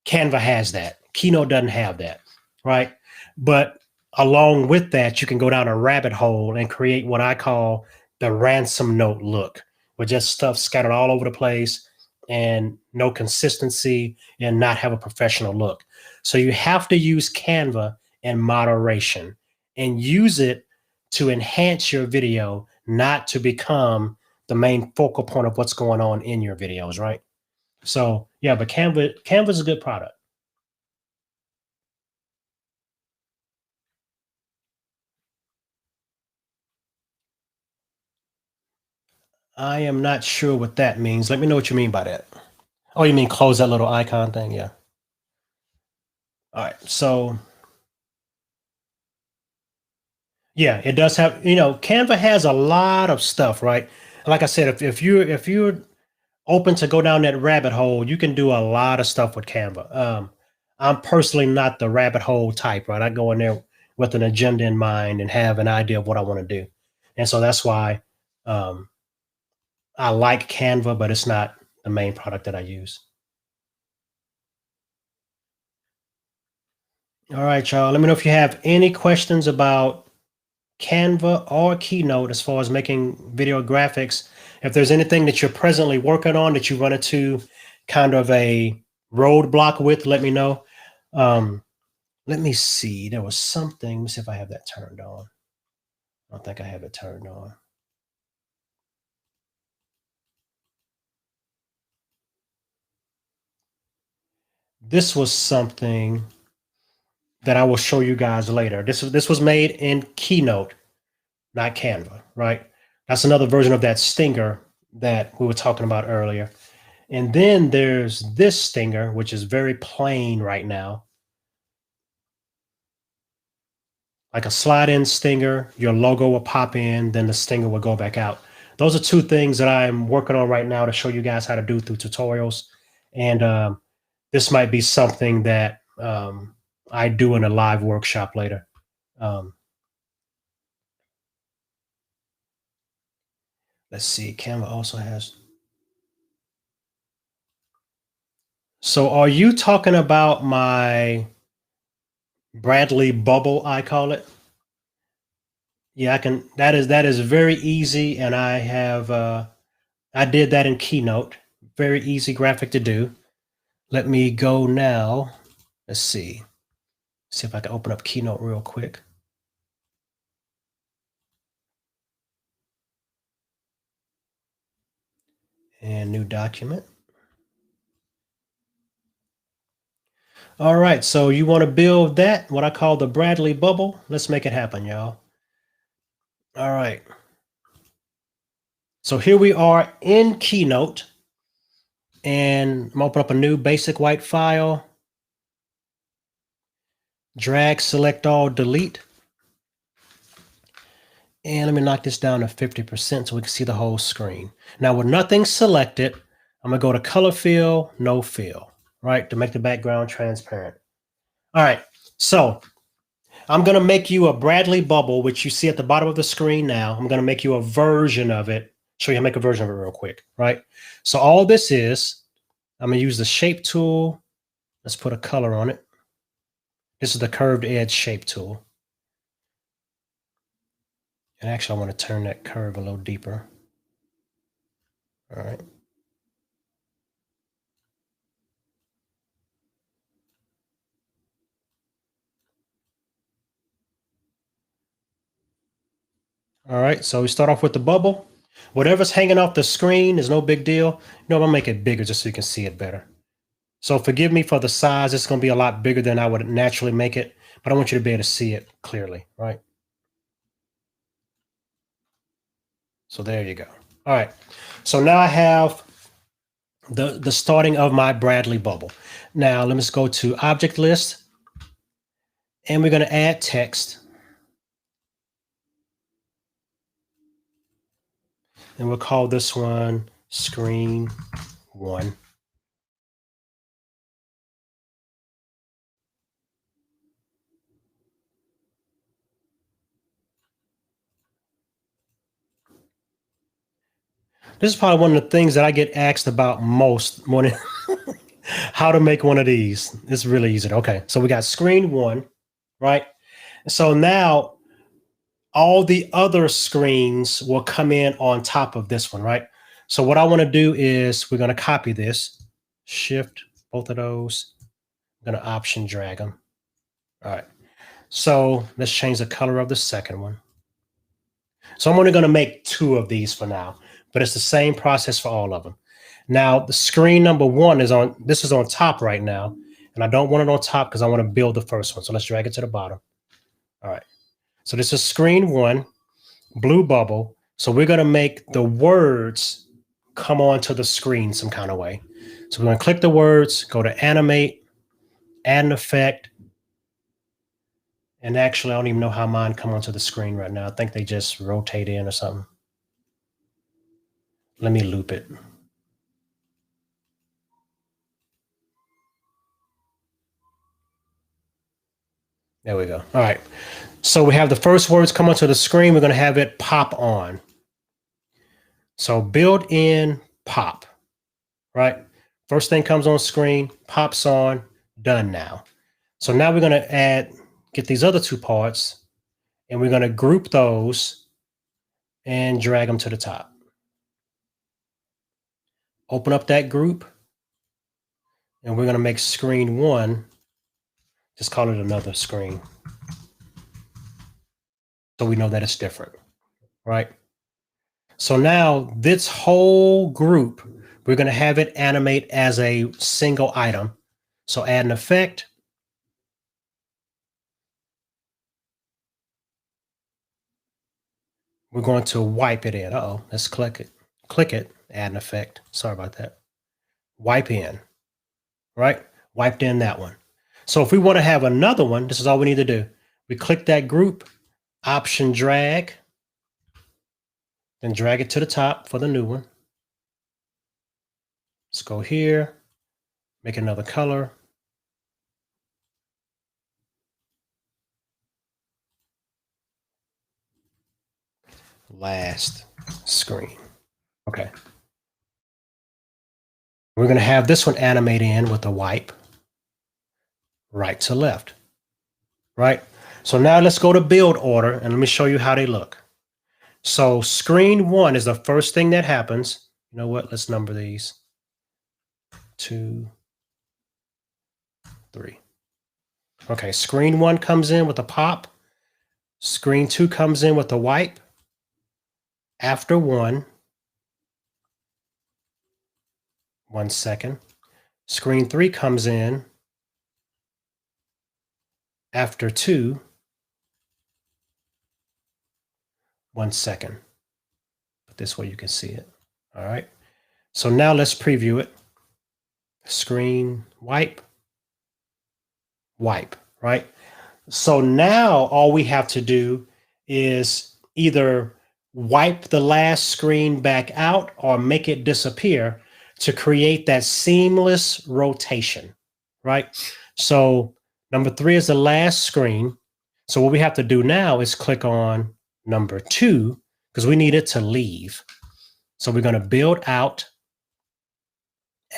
Canva has that. Keynote doesn't have that, right? But along with that, you can go down a rabbit hole and create what I call the ransom note look, with just stuff scattered all over the place and no consistency and not have a professional look. So you have to use Canva in moderation and use it to enhance your video, not to become the main focal point of what's going on in your videos, right? So yeah, but Canva is a good product. I am not sure what that means. Let me know what you mean by that. Oh, you mean close that little icon thing? Yeah. All right. So yeah, it does have, Canva has a lot of stuff, right? Like I said, if you're open to go down that rabbit hole, you can do a lot of stuff with Canva. I'm personally not the rabbit hole type, right? I go in there with an agenda in mind and have an idea of what I want to do. And so that's why um, I like Canva, but it's not the main product that I use. All right, y'all. Let me know if you have any questions about Canva or Keynote as far as making video graphics. If there's anything that you're presently working on that you run into kind of a roadblock with, let me know. Let me see. There was something. Let me see if I have that turned on. I don't think I have it turned on. This was something that I will show you guys later. This was made in Keynote, not Canva, right? That's another version of that stinger that we were talking about earlier. And then there's this stinger, which is very plain right now. Like a slide in stinger, your logo will pop in, then the stinger will go back out. Those are two things that I'm working on right now to show you guys how to do through tutorials. And this might be something that I do in a live workshop later. Let's see, Canva also has. So are you talking about my Bradley bubble, I call it? Yeah, I can. That is very easy, and I did that in Keynote. Very easy graphic to do. Let me go now. Let's see. See if I can open up Keynote real quick. And new document. All right, so you want to build that, what I call the Bradley bubble. Let's make it happen, y'all. All right. So here we are in Keynote. And I'm gonna open up a new basic white file. Drag, select all, delete. And let me knock this down to 50% so we can see the whole screen. Now with nothing selected, I'm gonna go to color fill, no fill, right? To make the background transparent. All right, so I'm gonna make you a Bradley bubble, which you see at the bottom of the screen now. I'm gonna make you a version of it. Show you how to make a version of it real quick, right? So all this is, I'm gonna use the shape tool. Let's put a color on it. This is the curved edge shape tool. And actually, I want to turn that curve a little deeper. All right. All right, so we start off with the bubble. Whatever's hanging off the screen is no big deal. I'm gonna make it bigger just so you can see it better. So forgive me for the size. It's gonna be a lot bigger than I would naturally make it, but I want you to be able to see it clearly, right? So there you go. All right, so now I have the starting of my Bradley bubble. Now let me just go to object list, and we're gonna add text. And we'll call this one screen 1. This is probably one of the things that I get asked about most more than how to make one of these. It's really easy. Okay, so we got screen 1, right? So now all the other screens will come in on top of this one, right? So what I want to do is we're going to copy this, shift both of those. I'm going to option drag them. All right. So let's change the color of the second one. So I'm only going to make 2 of these for now, but it's the same process for all of them. Now the screen number 1 is on, this is on top right now, and I don't want it on top because I want to build the first one. So let's drag it to the bottom. All right. So this is screen 1, blue bubble. So we're going to make the words come onto the screen some kind of way. So we're going to click the words, go to animate, add an effect. And actually, I don't even know how mine come onto the screen right now. I think they just rotate in or something. Let me loop it. There we go. All right. So we have the first words come onto the screen. We're going to have it pop on. So build in pop, right? First thing comes on screen, pops on, done now. So now we're going to get these other two parts, and we're going to group those and drag them to the top. Open up that group, and we're going to make screen 1, just call it another screen, so we know that it's different, right? So now this whole group, we're going to have it animate as a single item. So add an effect. We're going to wipe it in. Uh-oh, let's click it, add an effect. Sorry about that. Wipe in, right? Wiped in that one. So if we want to have another one, this is all we need to do. We click that group, option drag, then drag it to the top for the new one. Let's go here, make another color. Last screen. Okay. We're going to have this one animate in with a wipe, right to left, right? So now let's go to build order, and let me show you how they look. So screen 1 is the first thing that happens. You know what? Let's number these. 2, 3. Okay, screen 1 comes in with a pop. Screen 2 comes in with a wipe. After 1 second. Screen 3 comes in after 2, 1 second. But this way you can see it. All right. So now let's preview it. Screen wipe, right? So now all we have to do is either wipe the last screen back out or make it disappear to create that seamless rotation, right? So number 3 is the last screen. So what we have to do now is click on number 2 because we need it to leave. So we're going to build out,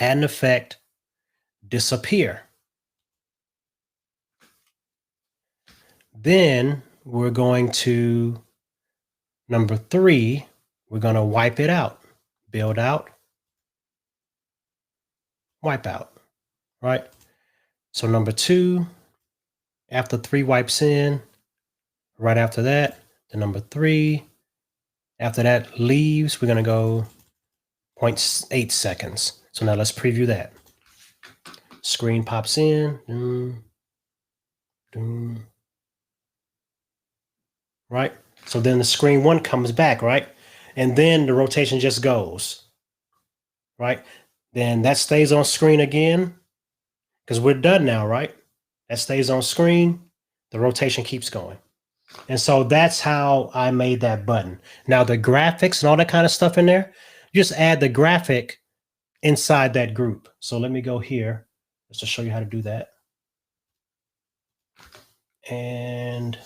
add an effect, disappear. Then we're going to number 3, we're going to wipe it out, build out, wipe out, right? So number 2, after 3 wipes in, right after that, the number 3, after that leaves, we're going to go 0.8 seconds. So now let's preview that. Screen pops in, right? So then the screen 1 comes back, right? And then the rotation just goes, right? Then that stays on screen again because we're done now, right? That stays on screen. The rotation keeps going. And so that's how I made that button. Now the graphics and all that kind of stuff in there, you just add the graphic inside that group. So let me go here just to show you how to do that. And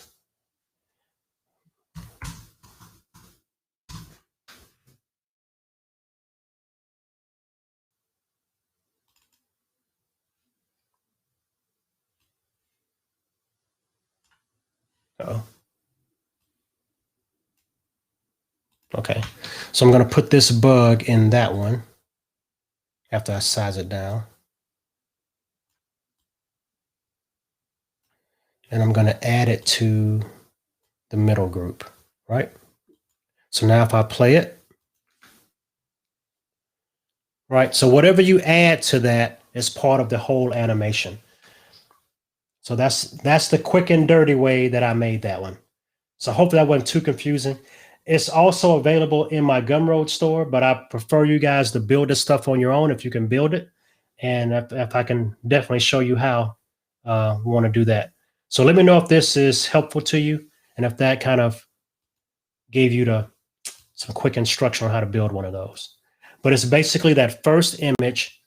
okay, so I'm going to put this bug in that one after I size it down. And I'm going to add it to the middle group, right? So now if I play it, right? So whatever you add to that is part of the whole animation. So that's the quick and dirty way that I made that one. So hopefully that wasn't too confusing. It's also available in my Gumroad store, but I prefer you guys to build this stuff on your own if you can build it. And if I can definitely show you how, we want to do that. So let me know if this is helpful to you and if that kind of gave you some quick instruction on how to build one of those. But it's basically that first image,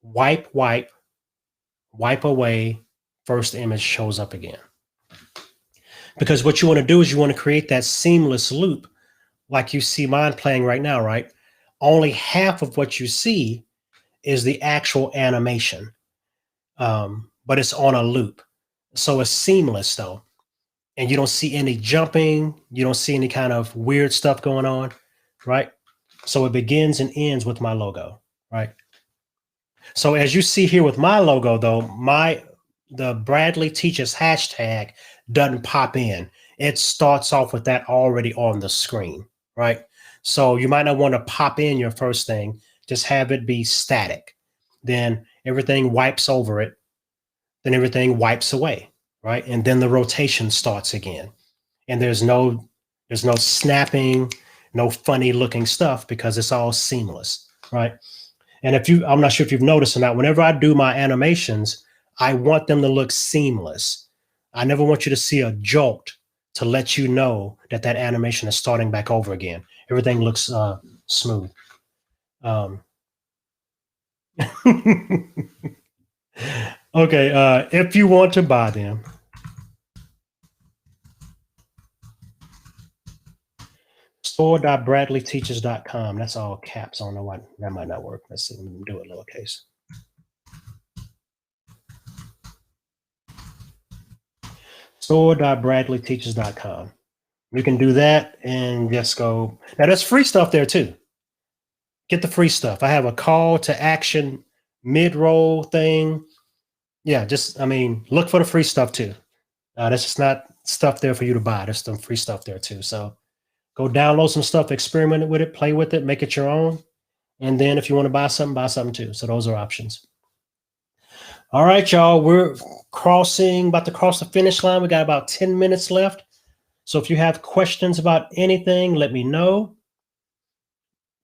wipe, wipe, wipe away, first image shows up again. Because what you want to do is you want to create that seamless loop like you see mine playing right now, right? Only half of what you see is the actual animation, but it's on a loop. So it's seamless though. And you don't see any jumping. You don't see any kind of weird stuff going on, right? So it begins and ends with my logo, right? So as you see here with my logo though, the Bradley Teaches hashtag doesn't pop in. It starts off with that already on the screen, right? So you might not want to pop in your first thing, just have it be static. Then everything wipes over it, then everything wipes away, right? And then the rotation starts again. And there's no snapping, no funny looking stuff because it's all seamless, right? And I'm not sure if you've noticed or not, whenever I do my animations, I want them to look seamless. I never want you to see a jolt to let you know that animation is starting back over again. Everything looks smooth. Okay, if you want to buy them, store.bradleyteaches.com. That's all caps. I don't know why that might not work. Let's see. Let me do it lowercase. Store.bradleyteaches.com. You can do that and just go. Now, there's free stuff there too. Get the free stuff. I have a call to action mid-roll thing. Yeah, look for the free stuff too. That's just not stuff there for you to buy. There's some free stuff there too. So go download some stuff, experiment with it, play with it, make it your own. And then if you want to buy something too. So those are options. All right, y'all. We're about to cross the finish line. We got about 10 minutes left. So if you have questions about anything, let me know.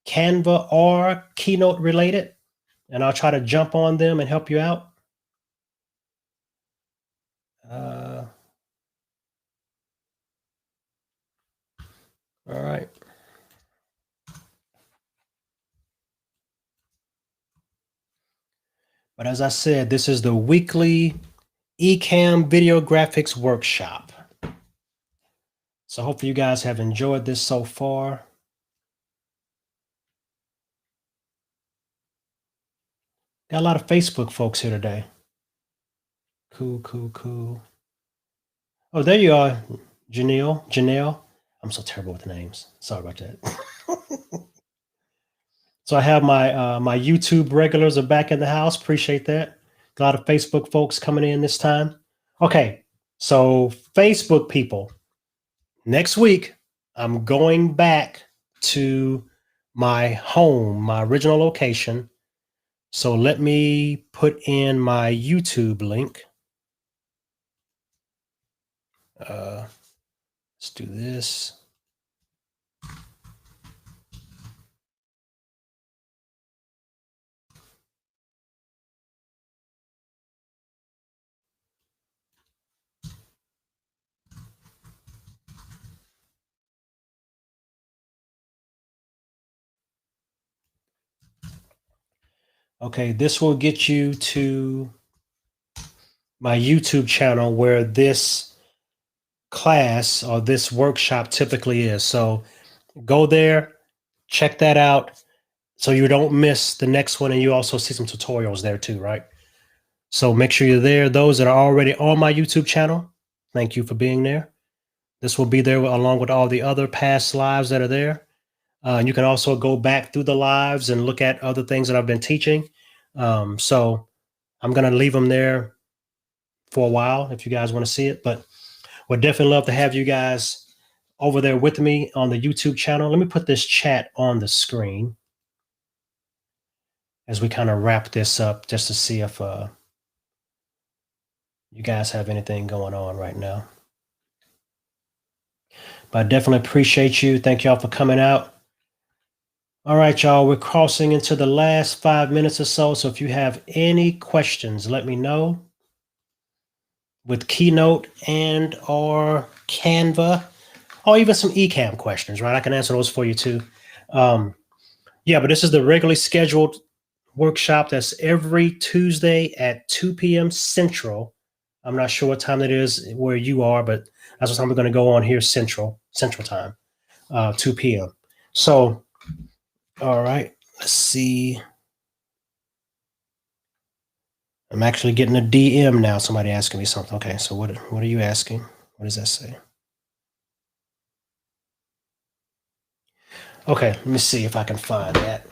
Canva or Keynote related, and I'll try to jump on them and help you out. All right. But as I said, this is the weekly eCamm video graphics workshop. So hopefully you guys have enjoyed this so far. Got a lot of Facebook folks here today. Cool. Oh, there you are, Janelle. I'm so terrible with names. Sorry about that. So I have my YouTube regulars are back in the house. Appreciate that. A lot of Facebook folks coming in this time. Okay, so Facebook people, next week I'm going back to my home, my original location. So let me put in my YouTube link. Let's do this. Okay, this will get you to my YouTube channel where this class or this workshop typically is. So go there, check that out so you don't miss the next one. And you also see some tutorials there too, right? So make sure you're there. Those that are already on my YouTube channel, thank you for being there. This will be there along with all the other past lives that are there. And you can also go back through the lives and look at other things that I've been teaching. So I'm going to leave them there for a while if you guys want to see it. But would definitely love to have you guys over there with me on the YouTube channel. Let me put this chat on the screen as we kind of wrap this up just to see if you guys have anything going on right now. But I definitely appreciate you. Thank y'all for coming out. All right, y'all, we're crossing into the last 5 minutes or so. So if you have any questions, let me know with Keynote and or Canva, or even some eCamm questions, right? I can answer those for you too. Yeah, but this is the regularly scheduled workshop that's every Tuesday at 2 p.m. Central. I'm not sure what time that is where you are, but that's what time we're going to go on here, Central Time, 2 p.m. So, all right, let's see. I'm actually getting a DM now. Somebody asking me something. Okay, so what are you asking? What does that say? Okay, let me see if I can find that.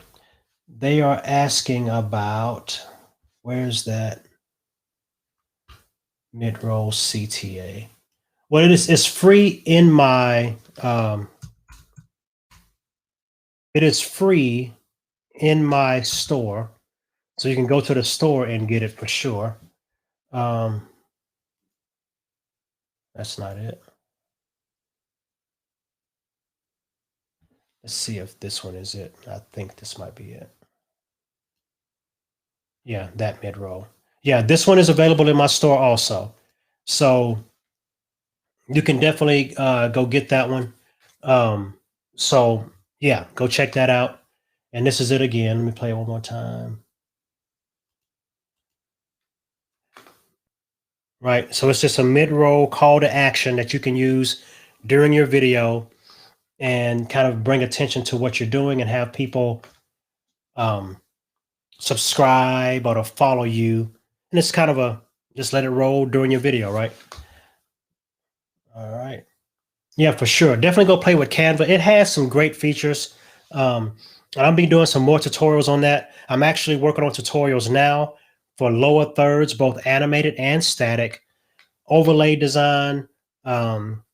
They are asking about, where's that mid-roll CTA? Well, it's free in my it is free in my store. So you can go to the store and get it for sure. That's not it. Let's see if this one is it. I think this might be it. Yeah, that mid-roll. Yeah, this one is available in my store also. So you can definitely go get that one. So yeah, go check that out. And this is it again. Let me play it one more time. Right. So it's just a mid-roll call to action that you can use during your video and kind of bring attention to what you're doing and have people subscribe or to follow you. And it's kind of a just let it roll during your video, right? All right. Yeah, for sure. Definitely go play with Canva. It has some great features. And I'll be doing some more tutorials on that. I'm actually working on tutorials now for lower thirds, both animated and static, overlay design, some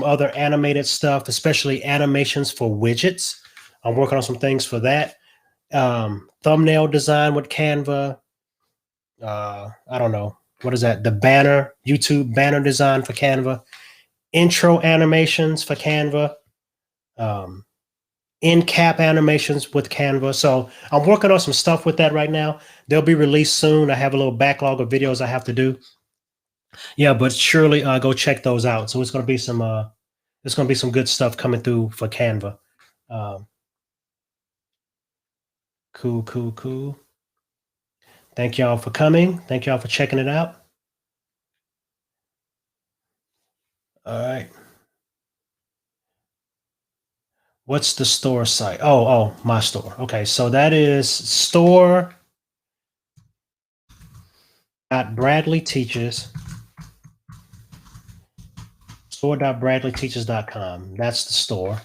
other animated stuff, especially animations for widgets. I'm working on some things for that. Thumbnail design with Canva. I don't know. What is that? The banner, YouTube banner design for Canva. Intro animations for Canva. In-cap animations with Canva. So I'm working on some stuff with that right now. They'll be released soon. I have a little backlog of videos I have to do. Yeah, but surely go check those out. So it's going to be some good stuff coming through for Canva. Cool. Thank y'all for coming. Thank y'all for checking it out. All right. What's the store site? Oh, my store. Okay, so that is store.bradleyteaches.com. That's the store.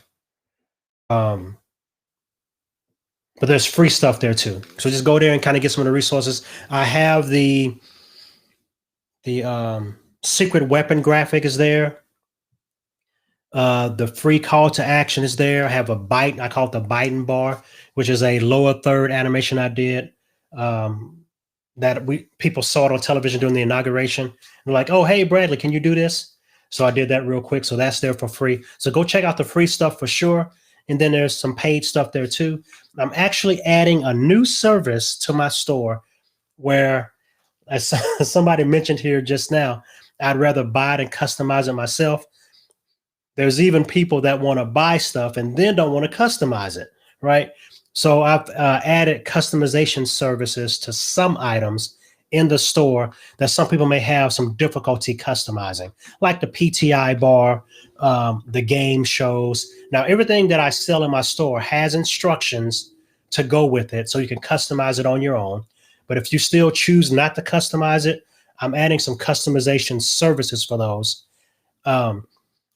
But there's free stuff there too. So just go there and kind of get some of the resources. I have the secret weapon graphic is there. The free call to action is there. I have a bite. I call it the Biden bar, which is a lower third animation I did. That people saw it on television during the inauguration. And like, oh, hey, Bradley, can you do this? So I did that real quick. So that's there for free. So go check out the free stuff for sure. And then there's some paid stuff there too. I'm actually adding a new service to my store where, as somebody mentioned here just now, I'd rather buy it and customize it myself. There's even people that want to buy stuff and then don't want to customize it, right? So I've added customization services to some items in the store that some people may have some difficulty customizing, like the PTI bar, the game shows. Now, everything that I sell in my store has instructions to go with it, so you can customize it on your own. But if you still choose not to customize it, I'm adding some customization services for those.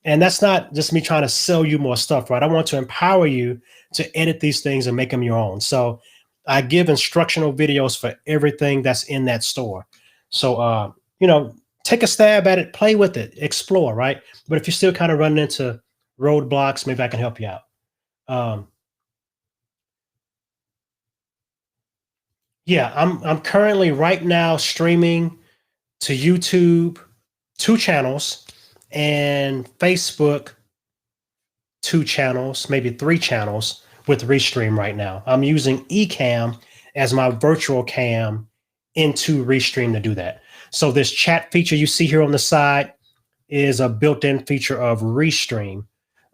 And that's not just me trying to sell you more stuff, right? I want to empower you to edit these things and make them your own. So I give instructional videos for everything that's in that store. So, take a stab at it, play with it, explore, right? But if you're still kind of running into roadblocks, maybe I can help you out. Yeah, I'm currently right now streaming to YouTube, 2 channels, and Facebook 2 channels, maybe 3 channels with Restream right now. I'm using eCamm as my virtual cam into Restream to do that. So this chat feature you see here on the side is a built-in feature of Restream.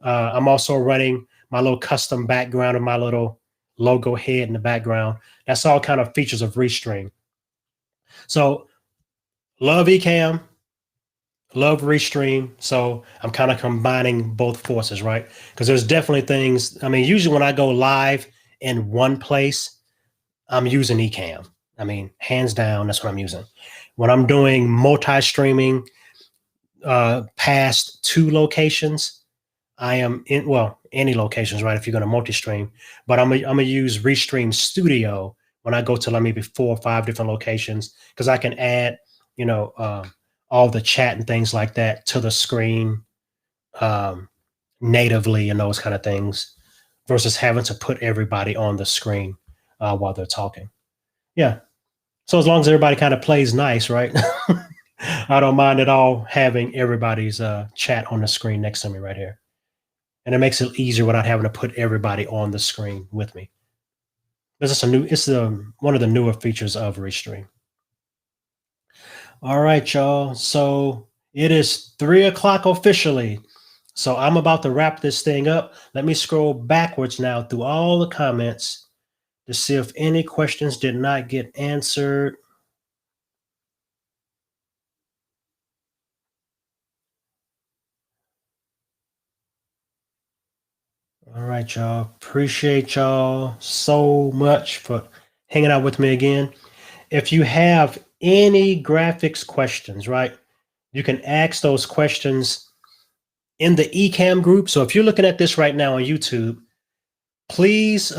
I'm also running my little custom background and my little logo head in the background. That's all kind of features of Restream. So love eCamm, love Restream. So I'm kind of combining both forces, right? Because there's definitely things. I mean, usually when I go live in one place, I'm using eCamm. I mean, hands down, that's what I'm using. When I'm doing multi-streaming past 2 locations, I am in, well, any locations, right? If you're going to multi-stream, but I'm gonna use Restream Studio when I go to like maybe 4 or 5 different locations, because I can add, all the chat and things like that to the screen natively and those kind of things, versus having to put everybody on the screen while they're talking. Yeah. So as long as everybody kind of plays nice, right? I don't mind at all having everybody's chat on the screen next to me right here. And it makes it easier without having to put everybody on the screen with me. It's one of the newer features of Restream. All right, y'all. So it is 3 o'clock officially. So I'm about to wrap this thing up. Let me scroll backwards now through all the comments to see if any questions did not get answered. All right, y'all. Appreciate y'all so much for hanging out with me again. If you have any graphics questions, right, you can ask those questions in the eCamm group. So if you're looking at this right now on YouTube, please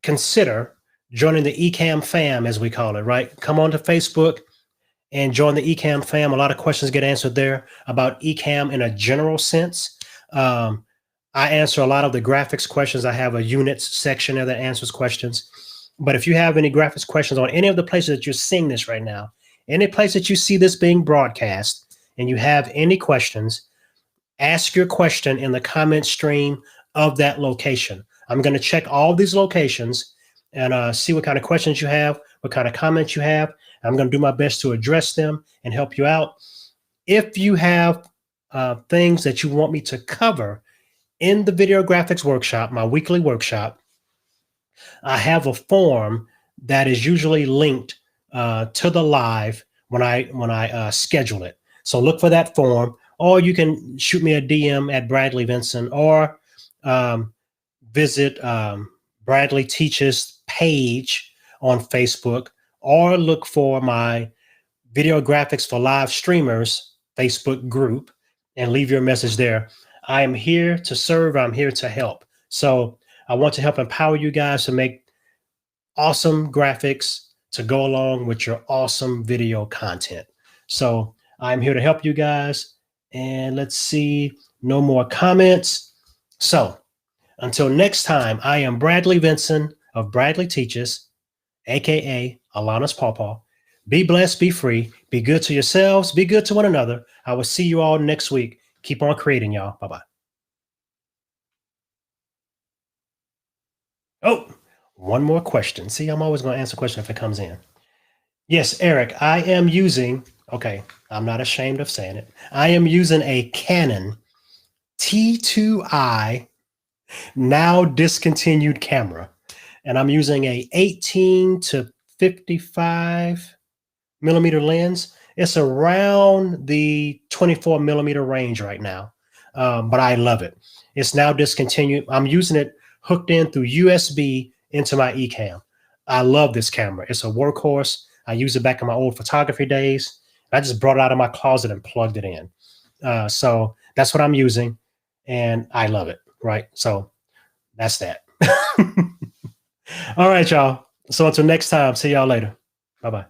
consider joining the eCamm fam, as we call it, right? Come on to Facebook and join the eCamm fam. A lot of questions get answered there about eCamm in a general sense. I answer a lot of the graphics questions. I have a units section there that answers questions. But if you have any graphics questions on any of the places that you're seeing this right now, any place that you see this being broadcast, and you have any questions, ask your question in the comment stream of that location. I'm going to check all these locations and see what kind of questions you have, what kind of comments you have. I'm going to do my best to address them and help you out. If you have things that you want me to cover in the video graphics workshop, my weekly workshop, I have a form that is usually linked to the live when I schedule it. So look for that form, or you can shoot me a DM at Bradley Vinson, or visit Bradley Teaches page on Facebook, or look for my Video Graphics for Live Streamers Facebook group and leave your message there. I am here to serve. I'm here to help. So I want to help empower you guys to make awesome graphics to go along with your awesome video content. So I'm here to help you guys. And let's see, no more comments. So until next time, I am Bradley Vinson of Bradley Teaches, aka Alana's Pawpaw. Be blessed, be free, be good to yourselves, be good to one another. I will see you all next week. Keep on creating, y'all. Bye-bye. Oh, one more question. See, I'm always going to answer a question if it comes in. Yes, Eric, I am using, okay, I'm not ashamed of saying it. I am using a Canon T2i now discontinued camera, and I'm using a 18 to 55 millimeter lens. It's around the 24 millimeter range right now, but I love it. It's now discontinued. I'm using it hooked in through USB into my eCamm. I love this camera. It's a workhorse. I used it back in my old photography days. I just brought it out of my closet and plugged it in. So that's what I'm using, and I love it, right? So that's that. All right, y'all. So until next time, see y'all later. Bye-bye.